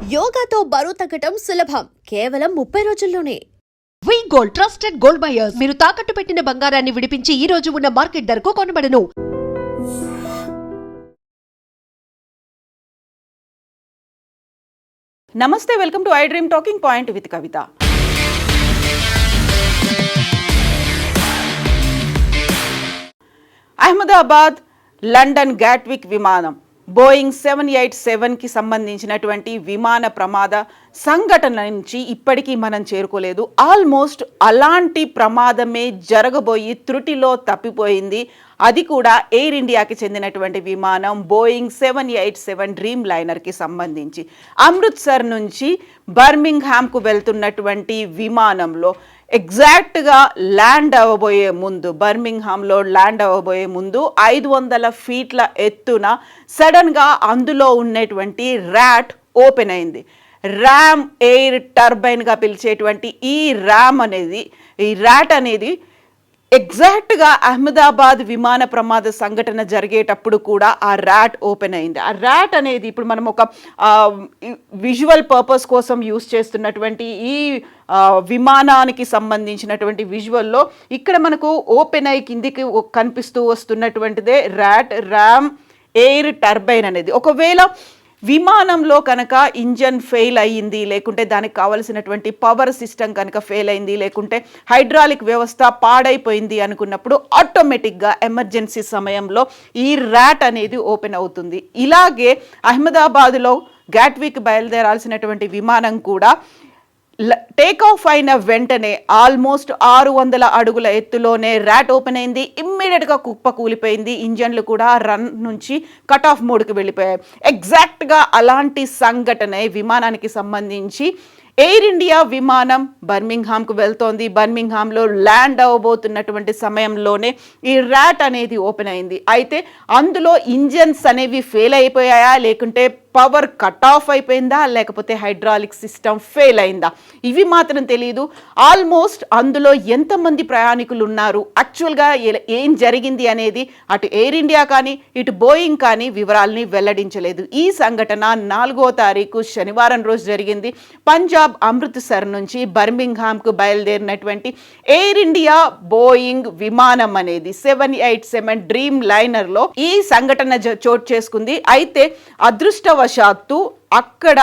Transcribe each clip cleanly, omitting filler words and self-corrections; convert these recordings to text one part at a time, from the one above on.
యోగాతో బరువు తగ్గటం సులభం కేవలం 30 రోజుల్లోనే. వి గోల్డ్ ట్రస్టెడ్ గోల్డ్ బయర్స్. మీరు తాకట్టు పెట్టిన బంగారాన్ని విడిపించి ఈ రోజు ఉన్న మార్కెట్ ధరకు కొనబడను. నమస్తే, welcome to I dream talking point with Kavitha. Ahmedabad London Gatwick విమానం బోయింగ్ 787కి సంబంధించినటువంటి విమాన ప్రమాద సంఘటన నుంచి ఇప్పటికీ మనం చేరుకోలేదు. ఆల్మోస్ట్ అలాంటి ప్రమాదమే జరగబోయి త్రుటిలో తప్పిపోయింది. అది కూడా ఎయిర్ ఇండియాకి చెందినటువంటి విమానం బోయింగ్ 787 డ్రీమ్ లైనర్కి సంబంధించి అమృత్సర్ నుంచి బర్మింగ్హామ్కు వెళ్తున్నటువంటి విమానంలో ఎగ్జాక్ట్గా ల్యాండ్ అవ్వబోయే ముందు, బర్మింగ్హామ్లో ల్యాండ్ అవ్వబోయే ముందు 500 ఫీట్ల ఎత్తున సడన్గా అందులో ఉన్నటువంటి ర్యాట్ ఓపెన్ అయింది. ర్యామ్ ఎయిర్ టర్బైన్గా పిలిచేటువంటి ఈ ర్యాట్ అనేది ఎగ్జాక్ట్గా అహ్మదాబాద్ విమాన ప్రమాద సంఘటన జరిగేటప్పుడు కూడా ఆ ర్యాట్ ఓపెన్ అయింది. ఆ ర్యాట్ అనేది ఇప్పుడు మనం ఒక విజువల్ పర్పస్ కోసం యూస్ చేస్తున్నటువంటి ఈ విమానానికి సంబంధించినటువంటి విజువల్లో ఇక్కడ మనకు ఓపెన్ అయ్యి కిందికి కనిపిస్తూ వస్తున్నటువంటిదే ర్యామ్ ఎయిర్ టర్బైన్ అనేది. ఒకవేళ విమానంలో కనుక ఇంజన్ ఫెయిల్ అయ్యింది, లేకుంటే దానికి కావలసినటువంటి పవర్ సిస్టమ్ కనుక ఫెయిల్ అయింది, లేకుంటే హైడ్రాలిక్ వ్యవస్థ పాడైపోయింది అనుకున్నప్పుడు ఆటోమేటిక్గా ఎమర్జెన్సీ సమయంలో ఈ ర్యాట్ అనేది ఓపెన్ అవుతుంది. ఇలాగే అహ్మదాబాద్లో గాట్విక్ బయలుదేరాల్సినటువంటి విమానం కూడా టేక్ ఆఫ్ అయిన వెంటనే ఆల్మోస్ట్ 600 అడుగుల ఎత్తులోనే ర్యాట్ ఓపెన్ అయింది. ఇమ్మీడియట్గా కుప్ప కూలిపోయింది. ఇంజన్లు కూడా రన్ నుంచి కట్ ఆఫ్ మోడ్కి వెళ్ళిపోయాయి. ఎగ్జాక్ట్గా అలాంటి సంఘటనే విమానానికి సంబంధించి ఎయిర్ ఇండియా విమానం బర్మింగ్హామ్కు వెళ్తోంది. బర్మింగ్హామ్లో ల్యాండ్ అవ్వబోతున్నటువంటి సమయంలోనే ఈ ర్యాట్ అనేది ఓపెన్ అయింది. అయితే అందులో ఇంజన్స్ అనేవి ఫెయిల్ అయిపోయాయా, లేకుంటే పవర్ కట్ ఆఫ్ అయిపోయిందా, లేకపోతే హైడ్రాలిక్ సిస్టమ్ ఫెయిల్ అయిందా, ఇవి మాత్రం తెలియదు. ఆల్మోస్ట్ అందులో ఎంతమంది ప్రయాణికులు ఉన్నారు, యాక్చువల్గా ఏం జరిగింది అనేది అటు ఎయిర్ ఇండియా కానీ ఇటు బోయింగ్ కానీ వివరాలని వెల్లడించలేదు. ఈ సంఘటన 4వ తారీఖు శనివారం రోజు జరిగింది. పంజాబ్ అమృత్సర్ నుంచి బర్మింగ్హామ్కు బయలుదేరినటువంటి ఎయిర్ ఇండియా బోయింగ్ విమానం అనేది 787 డ్రీమ్ లైనర్లో ఈ సంఘటన చోటు చేసుకుంది. అయితే అదృష్టవశాత్తు అక్కడ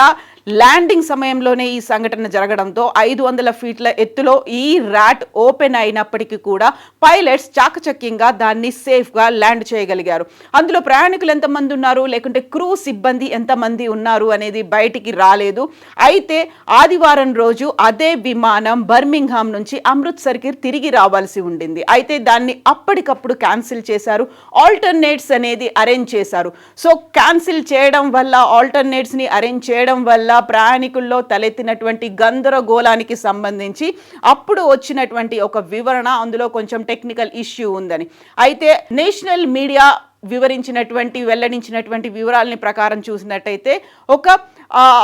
ల్యాండింగ్ సమయంలోనే ఈ సంఘటన జరగడంతో 500 ఫీట్ల ఎత్తులో ఈ ర్యాట్ ఓపెన్ అయినప్పటికీ కూడా పైలట్స్ చాకచక్యంగా దాన్ని సేఫ్గా ల్యాండ్ చేయగలిగారు. అందులో ప్రయాణికులు ఎంతమంది ఉన్నారు, లేకుంటే క్రూ సిబ్బంది ఎంతమంది ఉన్నారు అనేది బయటికి రాలేదు. అయితే ఆదివారం రోజు అదే విమానం బర్మింగ్హామ్ నుంచి అమృత్సర్కి తిరిగి రావాల్సి ఉండింది. అయితే దాన్ని అప్పటికప్పుడు క్యాన్సిల్ చేశారు. ఆల్టర్నేట్స్ అనేది అరేంజ్ చేశారు. సో క్యాన్సిల్ చేయడం వల్ల, ఆల్టర్నేట్స్ని అరేంజ్ చేయడం వల్ల ప్రయాణికుల్లో తలెత్తినటువంటి గందరగోళానికి సంబంధించి అప్పుడు వచ్చినటువంటి ఒక వివరణ, అందులో కొంచెం టెక్నికల్ ఇష్యూ ఉందని. అయితే నేషనల్ మీడియా వెల్లడించినటువంటి వివరాలని ప్రకారం చూసినట్టయితే ఒక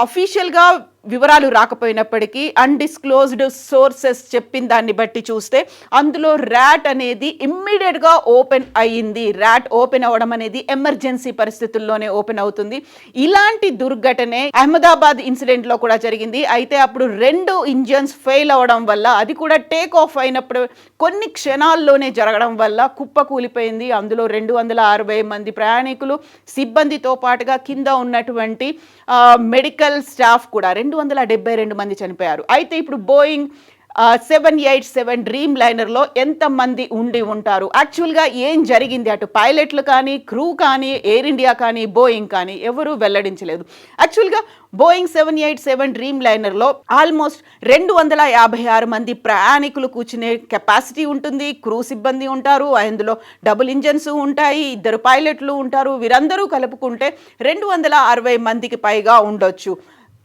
అఫీషియల్గా వివరాలు రాకపోయినప్పటికీ అన్డిస్క్లోజ్డ్ సోర్సెస్ చెప్పిన దాన్ని బట్టి చూస్తే అందులో ర్యాట్ అనేది ఇమ్మీడియట్గా ఓపెన్ అయ్యింది. ర్యాట్ ఓపెన్ అవ్వడం అనేది ఎమర్జెన్సీ పరిస్థితుల్లోనే ఓపెన్ అవుతుంది. ఇలాంటి దుర్ఘటనే అహ్మదాబాద్ ఇన్సిడెంట్లో కూడా జరిగింది. అయితే అప్పుడు 2 ఇంజన్స్ ఫెయిల్ అవ్వడం వల్ల, అది కూడా టేక్ ఆఫ్ అయినప్పుడు కొన్ని క్షణాల్లోనే జరగడం వల్ల కుప్ప కూలిపోయింది. అందులో 260 మంది ప్రయాణికులు, సిబ్బందితో పాటుగా కింద ఉన్నటువంటి మెడికల్ స్టాఫ్ కూడా 272 మంది చనిపోయారు. అయితే ఇప్పుడు బోయింగ్ 787 డ్రీమ్ లైనర్లో ఎంతమంది ఉండి ఉంటారు, యాక్చువల్గా ఏం జరిగింది, అటు పైలట్లు కానీ క్రూ కానీ ఎయిర్ ఇండియా కానీ బోయింగ్ కానీ ఎవరూ వెల్లడించలేదు. యాక్చువల్గా బోయింగ్ 787 డ్రీమ్ లైనర్లో ఆల్మోస్ట్ 256 మంది ప్రయాణికులు కూర్చునే కెపాసిటీ ఉంటుంది. క్రూ సిబ్బంది ఉంటారు, అందులో డబుల్ ఇంజన్స్ ఉంటాయి, 2 పైలట్లు ఉంటారు. వీరందరూ కలుపుకుంటే 260 మందికి పైగా ఉండొచ్చు.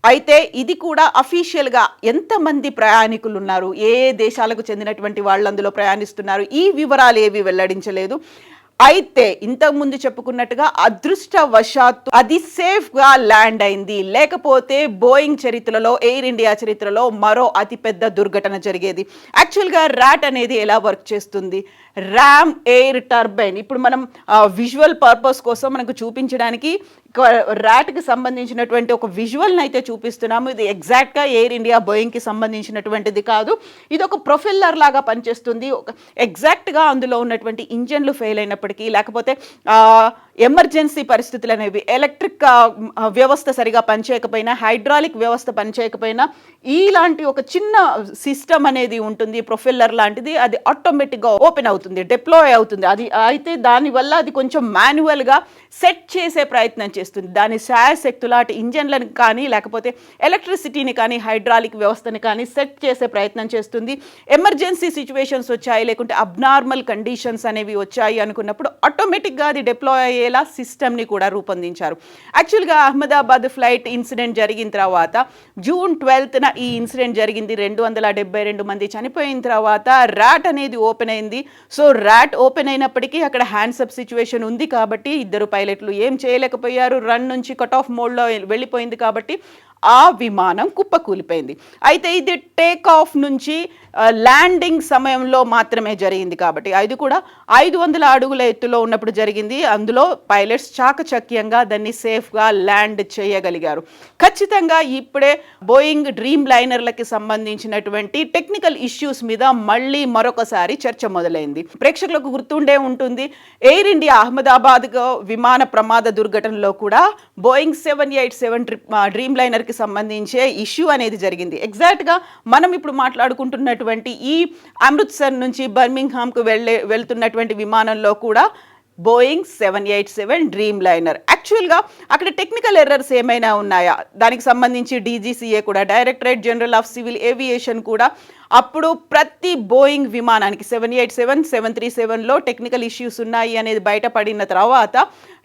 అయితే ఇది కూడా అఫీషియల్గా ఎంతమంది ప్రయాణికులు ఉన్నారు, ఏ దేశాలకు చెందినటువంటి వాళ్ళు అందులో ప్రయాణిస్తున్నారు, ఈ వివరాలు ఏవి వెల్లడించలేదు. అయితే ఇంతకుముందు చెప్పుకున్నట్టుగా అదృష్టవశాత్తు అది సేఫ్గా ల్యాండ్ అయింది. లేకపోతే బోయింగ్ చరిత్రలో, ఎయిర్ ఇండియా చరిత్రలో మరో అతిపెద్ద దుర్ఘటన జరిగేది. యాక్చువల్గా ర్యాట్ అనేది ఎలా వర్క్ చేస్తుంది, ర్యామ్ ఎయిర్ టర్బైన్ ఇప్పుడు మనం విజువల్ పర్పస్ కోసం మనకు చూపించడానికి ర్యాట్కి సంబంధించినటువంటి ఒక విజువల్ని అయితే చూపిస్తున్నాము. ఇది ఎగ్జాక్ట్గా ఎయిర్ ఇండియా బోయింగ్కి సంబంధించినటువంటిది కాదు. ఇది ఒక ప్రొఫెల్లర్ లాగా పనిచేస్తుంది. ఒక ఎగ్జాక్ట్గా అందులో ఉన్నటువంటి ఇంజన్లు ఫెయిల్ అయినప్పటికీ, లేకపోతే ఎమర్జెన్సీ పరిస్థితులు అనేవి, ఎలక్ట్రిక్ వ్యవస్థ సరిగా పనిచేయకపోయినా, హైడ్రాలిక్ వ్యవస్థ పనిచేయకపోయినా, ఇలాంటి ఒక చిన్న సిస్టమ్ అనేది ఉంటుంది ప్రొఫెల్లర్ లాంటిది. అది ఆటోమేటిక్గా ఓపెన్ అవుతుంది, డిప్లాయ్ అవుతుంది. అది అయితే దానివల్ల అది కొంచెం మాన్యువల్గా సెట్ చేసే ప్రయత్నం చేస్తుంది. దాని శాయశక్తుల అటు ఇంజన్లను కానీ, లేకపోతే ఎలక్ట్రిసిటీని కానీ, హైడ్రాలిక్ వ్యవస్థని కానీ సెట్ చేసే ప్రయత్నం చేస్తుంది. ఎమర్జెన్సీ సిచ్యువేషన్స్ వచ్చాయి, లేకుంటే అబ్నార్మల్ కండిషన్స్ అనేవి వచ్చాయి అనుకున్నప్పుడు ఆటోమేటిక్గా అది డిప్లాయ్ అయ్యేలా సిస్టమ్ని కూడా రూపొందించారు. యాక్చువల్గా అహ్మదాబాద్ ఫ్లైట్ ఇన్సిడెంట్ జరిగిన తర్వాత జూన్ 12న ఈ ఇన్సిడెంట్ జరిగింది. 272 మంది చనిపోయిన తర్వాత ర్యాట్ అనేది ఓపెన్ అయింది. సో ర్యాట్ ఓపెన్ అయినప్పటికీ అక్కడ హ్యాండ్స్ అప్ సిచ్యువేషన్ ఉంది కాబట్టి ఇద్దరు పైలట్లు ఏం చేయలేకపోయారు. రన్ నుంచి కట్ ఆఫ్ మోడ్లో వెళ్ళిపోయింది కాబట్టి ఆ విమానం కుప్పకూలిపోయింది. అయితే ఇది టేక్ ఆఫ్ నుంచి ల్యాండింగ్ సమయంలో మాత్రమే జరిగింది కాబట్టి, అది కూడా 500 అడుగుల ఎత్తులో ఉన్నప్పుడు జరిగింది. అందులో పైలట్స్ చాకచక్యంగా దాన్ని సేఫ్గా ల్యాండ్ చేయగలిగారు. ఖచ్చితంగా ఇప్పుడే బోయింగ్ డ్రీమ్ లైనర్లకి సంబంధించినటువంటి టెక్నికల్ ఇష్యూస్ మీద మళ్ళీ మరొకసారి చర్చ మొదలైంది. ప్రేక్షకులకు గుర్తుండే ఉంటుంది, ఎయిర్ ఇండియా అహ్మదాబాద్ విమాన ప్రమాద దుర్ఘటనలో కూడా బోయింగ్ 787 డ్రీమ్ లైనర్ సంబంధించే ఇష్యూ అనేది జరిగింది. ఎగ్జాక్ట్గా మనం ఇప్పుడు మాట్లాడుకుంటున్నటువంటి ఈ అమృత్సర్ నుంచి బర్మింగ్హామ్కు వెళ్తున్నటువంటి విమానంలో కూడా బోయింగ్ 787 డ్రీమ్ లైనర్. యాక్చువల్గా అక్కడ టెక్నికల్ ఎర్రర్స్ ఏమైనా ఉన్నాయా, దానికి సంబంధించి DGCA కూడా, directorate general of civil aviation కూడా అప్పుడు ప్రతి బోయింగ్ విమానానికి 787, 737లో టెక్నికల్ ఇష్యూస్ ఉన్నాయి అనేది బయటపడిన తర్వాత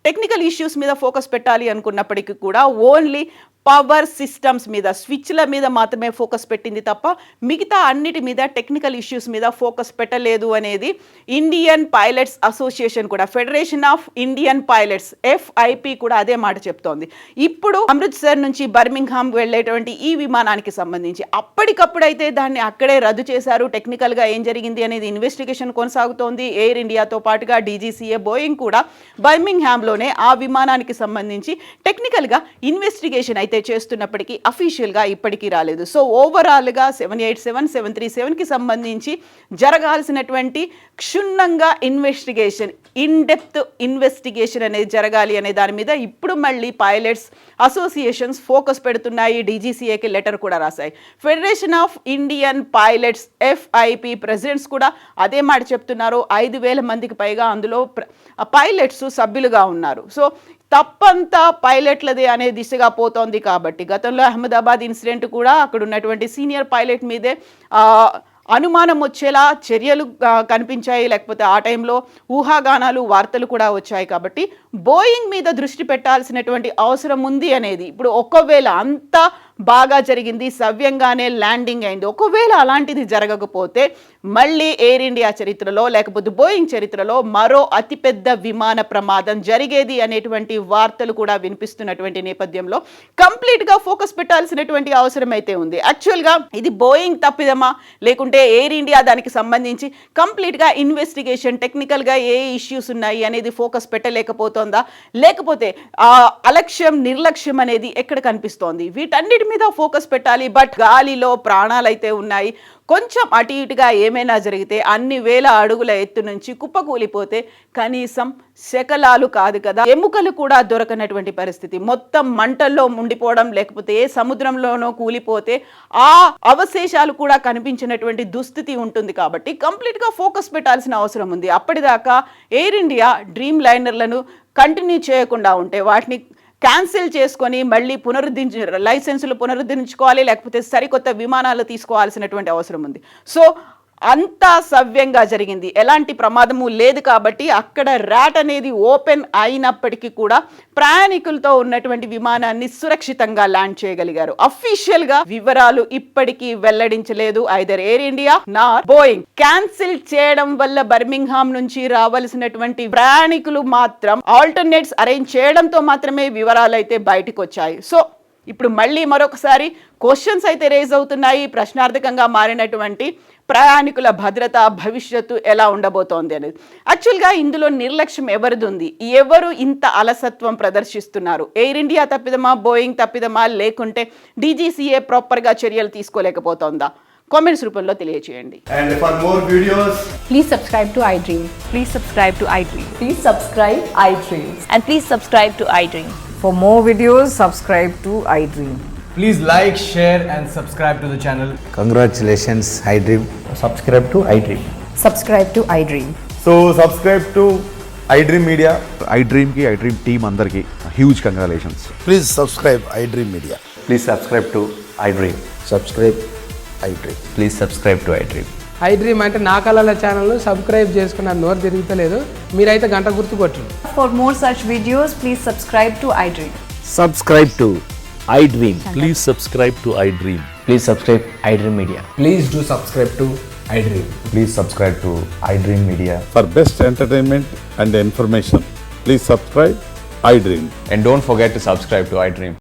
టెక్నికల్ ఇష్యూస్ మీద ఫోకస్ పెట్టాలి అనుకున్నప్పటికీ కూడా ఓన్లీ పవర్ సిస్టమ్స్ మీద, స్విచ్ల మీద మాత్రమే ఫోకస్ పెట్టింది తప్ప మిగతా అన్నిటి మీద టెక్నికల్ ఇష్యూస్ మీద ఫోకస్ పెట్టలేదు అనేది ఇండియన్ పైలట్స్ అసోసియేషన్ కూడా, federation of Indian pilots FIP కూడా అదే మాట చెప్తోంది. ఇప్పుడు అమృత్సర్ నుంచి బర్మింగ్హామ్ వెళ్ళేటువంటి ఈ విమానానికి సంబంధించి అప్పటికప్పుడైతే దాన్ని అక్కడే రద్దు చేశారు. టెక్నికల్గా ఏం జరిగింది అనేది ఇన్వెస్టిగేషన్ కొనసాగుతోంది. ఎయిర్ ఇండియాతో పాటుగా DGCA, బోయింగ్ కూడా బర్మింగ్హామ్లోనే ఆ విమానానికి సంబంధించి టెక్నికల్గా ఇన్వెస్టిగేషన్ అయితే చేస్తున్నప్పటికీ అఫీషియల్గా ఇప్పటికీ రాలేదు. సో ఓవరాల్గా 787, 737కి సంబంధించి జరగాల్సినటువంటి క్షుణ్ణంగా ఇన్వెస్టిగేషన్, ఇన్డెప్త్ ఇన్వెస్టిగేషన్ అనేది జరగాలి అనే దాని మీద ఇప్పుడు మళ్ళీ పైలట్స్ అసోసియేషన్స్ ఫోకస్ పెడుతున్నాయి. DGCAకి లెటర్ కూడా రాశాయి. Federation of Indian pilots FIP presidents కూడా అదే మాట చెప్తున్నారు. 5,000 మందికి పైగా అందులో పైలట్స్ సభ్యులుగా ఉన్నారు. సో తప్పంతా పైలట్లదే అనే దిశగా పోతోంది కాబట్టి, గతంలో అహ్మదాబాద్ ఇన్సిడెంట్ కూడా అక్కడ ఉన్నటువంటి సీనియర్ పైలట్ మీదే అనుమానం వచ్చేలా చర్యలు కనిపించాయి, లేకపోతే ఆ టైంలో ఊహాగానాలు, వార్తలు కూడా వచ్చాయి. కాబట్టి బోయింగ్ మీద దృష్టి పెట్టాల్సినటువంటి అవసరం ఉంది అనేది ఇప్పుడు ఒకవేళ అంతా బాగా జరిగింది, సవ్యంగానే ల్యాండింగ్ అయింది, ఒకవేళ అలాంటిది జరగకపోతే మళ్ళీ ఎయిర్ ఇండియా చరిత్రలో లేకపోతే బోయింగ్ చరిత్రలో మరో అతిపెద్ద విమాన ప్రమాదం జరిగేది అనేటువంటి వార్తలు కూడా వినిపిస్తున్నటువంటి నేపథ్యంలో కంప్లీట్గా ఫోకస్ పెట్టాల్సినటువంటి అవసరం అయితే ఉంది. యాక్చువల్గా ఇది బోయింగ్ తప్పిదమా, లేకుంటే ఎయిర్ ఇండియా దానికి సంబంధించి కంప్లీట్గా ఇన్వెస్టిగేషన్, టెక్నికల్గా ఏ ఇష్యూస్ ఉన్నాయి అనేది ఫోకస్ పెట్టలేకపోతుందా, లేకపోతే అలక్ష్యం, నిర్లక్ష్యం అనేది ఎక్కడ కనిపిస్తోంది? వీటన్నిటి మీద ఫోకస్ పెట్టాలి. బట్ గాలిలో ప్రాణాలైతే ఉన్నాయి. కొంచెం అటు ఇటుగా ఏమైనా జరిగితే అన్ని వేల అడుగుల ఎత్తు నుంచి కుప్పకూలిపోతే కనీసం శకలాలు కాదు కదా, ఎముకలు కూడా దొరకనటువంటి పరిస్థితి. మొత్తం మంటల్లో ఉండిపోవడం, లేకపోతే ఏ సముద్రంలోనో కూలిపోతే ఆ అవశేషాలు కూడా కనిపించినటువంటి దుస్థితి ఉంటుంది. కాబట్టి కంప్లీట్గా ఫోకస్ పెట్టాల్సిన అవసరం ఉంది. అప్పటిదాకా ఎయిర్ ఇండియా డ్రీమ్ లైనర్లను కంటిన్యూ చేయకుండా ఉంటే వాటిని క్యాన్సిల్ చేసుకొని మళ్ళీ లైసెన్సులు పునరుద్ధరించుకోవాలి, లేకపోతే సరికొత్త విమానాలు తీసుకోవాల్సినటువంటి అవసరం ఉంది. సో అంతా సవ్యంగా జరిగింది, ఎలాంటి ప్రమాదము లేదు. కాబట్టి అక్కడ ర్యాట్ అనేది ఓపెన్ అయినప్పటికీ కూడా ప్రయాణికులతో ఉన్నటువంటి విమానాన్ని సురక్షితంగా ల్యాండ్ చేయగలిగారు. అఫీషియల్ గా వివరాలు ఇప్పటికీ వెల్లడించలేదు ఐదర్ ఎయిర్ ఇండియా నార్ బోయింగ్. క్యాన్సిల్ చేయడం వల్ల బర్మింగ్హామ్ నుంచి రావాల్సినటువంటి ప్రయాణికులు మాత్రం ఆల్టర్నేట్స్ అరేంజ్ చేయడంతో మాత్రమే వివరాలు అయితే బయటకు వచ్చాయి. సో ఇప్పుడు మళ్ళీ మరొకసారి క్వశ్చన్స్ అయితే రేజ్ అవుతున్నాయి. ప్రశ్నార్థకంగా మారినటువంటి ప్రయాణికుల భద్రత భవిష్యత్తు ఎలా ఉండబోతోంది అనేది. యాక్చువల్గా ఇందులో నిర్లక్ష్యం ఎవరిది ఉంది? ఎవరు ఇంత అలసత్వం ప్రదర్శిస్తున్నారు? ఎయిర్ ఇండియా తప్పిదమా, బోయింగ్ తప్పిదమా, లేకుంటే డీజీసీఏ ప్రాపర్గా చర్యలు తీసుకోలేకపోతోందా? కామెంట్స్ రూపంలో తెలియజేయండి. And for more videos, Please subscribe to iDream. Please subscribe to iDream. Please subscribe iDream. And please subscribe to iDream. For more videos, subscribe to iDream. please like, share and subscribe to the channel. Congratulations, iDream. Subscribe to iDream. Subscribe to iDream. So subscribe to iDream Media. iDream ki iDream team andarki huge congratulations. Please subscribe iDream Media. Please subscribe to iDream. Subscribe iDream. Please subscribe to iDream. iDream అంటే నా కళల channel subscribe చేసుకున్న నోరు తిరుగుతలేదు, మీరైతే గంట గుర్తు కొట్టండి. For more such videos, please subscribe to iDream. Subscribe to iDream. Please subscribe to iDream. Please subscribe iDream Media. Please do subscribe to iDream. Please subscribe to iDream Media. For best entertainment and information, please subscribe iDream. And don't forget to subscribe to iDream.